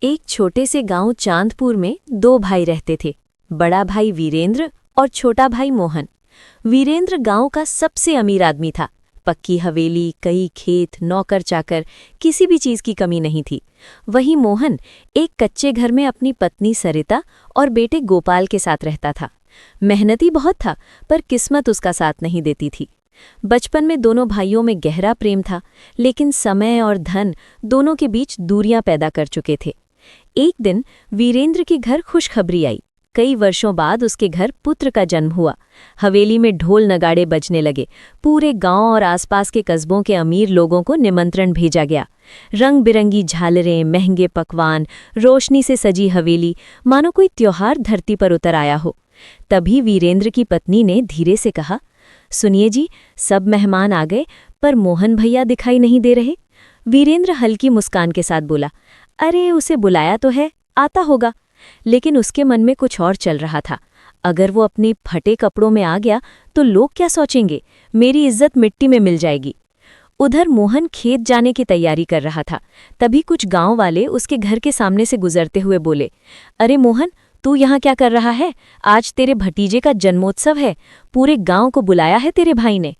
एक छोटे से गांव चांदपुर में दो भाई रहते थे। बड़ा भाई वीरेंद्र और छोटा भाई मोहन। वीरेंद्र गांव का सबसे अमीर आदमी था। पक्की हवेली, कई खेत, नौकर चाकर, किसी भी चीज की कमी नहीं थी। वहीं मोहन एक कच्चे घर में अपनी पत्नी सरिता और बेटे गोपाल के साथ रहता था। मेहनती बहुत था, पर किस्मत उसका साथ नहीं देती थी। बचपन में दोनों भाइयों में गहरा प्रेम था, लेकिन समय और धन दोनों के बीच दूरियां पैदा कर चुके थे। एक दिन वीरेंद्र के घर खुशखबरी आई। कई वर्षों बाद उसके घर पुत्र का जन्म हुआ। हवेली में ढोल नगाड़े बजने लगे। पूरे गांव और आसपास के कस्बों के अमीर लोगों को निमंत्रण भेजा गया। रंग बिरंगी झालरें, महंगे पकवान, रोशनी से सजी हवेली, मानो कोई त्योहार धरती पर उतर आया हो। तभी वीरेंद्र की पत्नी ने धीरे से कहा, सुनिए जी, सब मेहमान आ गए, पर मोहन भैया दिखाई नहीं दे रहे। वीरेंद्र हल्की मुस्कान के साथ बोला, अरे उसे बुलाया तो है, आता होगा। लेकिन उसके मन में कुछ और चल रहा था। अगर वो अपने फटे कपड़ों में आ गया तो लोग क्या सोचेंगे, मेरी इज्जत मिट्टी में मिल जाएगी। उधर मोहन खेत जाने की तैयारी कर रहा था। तभी कुछ गांव वाले उसके घर के सामने से गुजरते हुए बोले, अरे मोहन, तू यहाँ क्या कर रहा है? आज तेरे भतीजे का जन्मोत्सव है, पूरे गांव को बुलाया है तेरे भाई ने।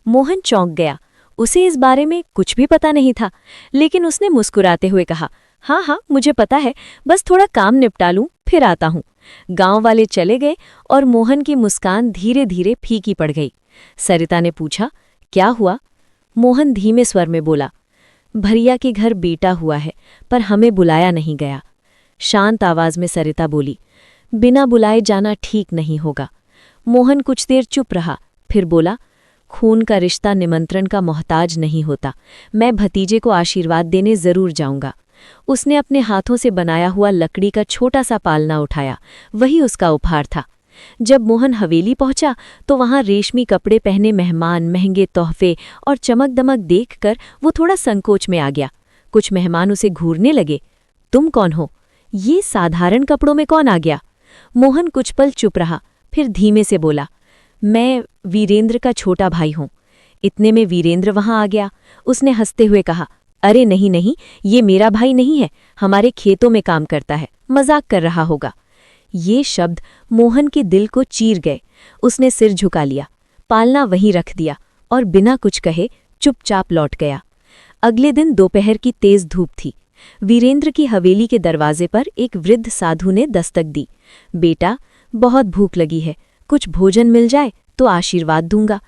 मोहन चौंक गया। उसे इस बारे में कुछ भी पता नहीं था, लेकिन उसने मुस्कुराते हुए कहा, हाँ, मुझे पता है, बस थोड़ा काम निपटा लूं, फिर आता हूं। गांव वाले चले गए और मोहन की मुस्कान धीरे धीरे फीकी पड़ गई। सरिता ने पूछा, क्या हुआ? मोहन धीमे स्वर में बोला, भैया के घर बेटा हुआ है, पर हमें बुलाया नहीं गया। शांत आवाज में सरिता बोली, बिना बुलाए जाना ठीक नहीं होगा। मोहन कुछ देर चुप रहा, फिर बोला, खून का रिश्ता निमंत्रण का मोहताज नहीं होता। मैं भतीजे को आशीर्वाद देने जरूर जाऊंगा। उसने अपने हाथों से बनाया हुआ लकड़ी का छोटा सा पालना उठाया। वही उसका उपहार था। जब मोहन हवेली पहुंचा तो वहां रेशमी कपड़े पहने मेहमान, महंगे तोहफे और चमक दमक देखकर वो थोड़ा संकोच में आ गया। कुछ मेहमान उसे घूरने लगे, तुम कौन हो? ये साधारण कपड़ों में कौन आ गया? मोहन कुछ पल चुप रहा, फिर धीमे से बोला, मैं वीरेंद्र का छोटा भाई हूं। इतने में वीरेंद्र वहां आ गया। उसने हंसते हुए कहा, अरे नहीं, ये मेरा भाई नहीं है, हमारे खेतों में काम करता है, मजाक कर रहा होगा। ये शब्द मोहन के दिल को चीर गए। उसने सिर झुका लिया, पालना वहीं रख दिया और बिना कुछ कहे चुपचाप लौट गया। अगले दिन दोपहर की तेज धूप थी। वीरेंद्र की हवेली के दरवाजे पर एक वृद्ध साधु ने दस्तक दी। बेटा, बहुत भूख लगी है, कुछ भोजन मिल जाए तो आशीर्वाद दूंगा।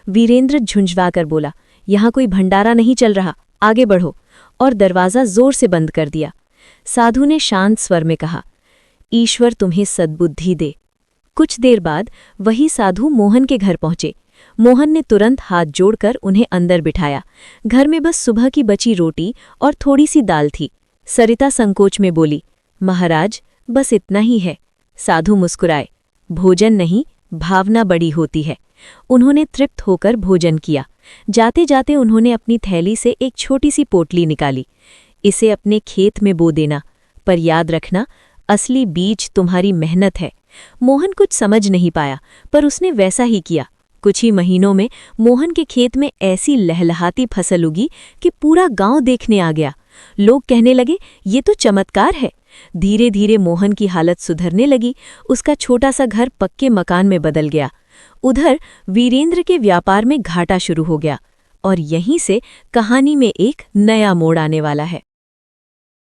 वीरेंद्र झुंझलाकर बोला, यहाँ कोई भंडारा नहीं चल रहा, आगे बढ़ो, और दरवाज़ा जोर से बंद कर दिया। साधु ने शांत स्वर में कहा, ईश्वर तुम्हें सद्बुद्धि दे। कुछ देर बाद वही साधु मोहन के घर पहुंचे। मोहन ने तुरंत हाथ जोड़कर उन्हें अंदर बिठाया। घर में बस सुबह की बची रोटी और थोड़ी सी दाल थी। सरिता संकोच में बोली, महाराज, बस इतना ही है। साधु मुस्कुराए, भोजन नहीं, भावना बड़ी होती है। उन्होंने तृप्त होकर भोजन किया। जाते जाते उन्होंने अपनी थैली से एक छोटी सी पोटली निकाली। इसे अपने खेत में बो देना, पर याद रखना, असली बीज तुम्हारी मेहनत है। मोहन कुछ समझ नहीं पाया, पर उसने वैसा ही किया। कुछ ही महीनों में मोहन के खेत में ऐसी लहलहाती फसल उगी कि पूरा गांव देखने आ गया। लोग कहने लगे, ये तो चमत्कार है। धीरे धीरे मोहन की हालत सुधरने लगी। उसका छोटा सा घर पक्के मकान में बदल गया। उधर वीरेंद्र के व्यापार में घाटा शुरू हो गया, और यहीं से कहानी में एक नया मोड़ आने वाला है।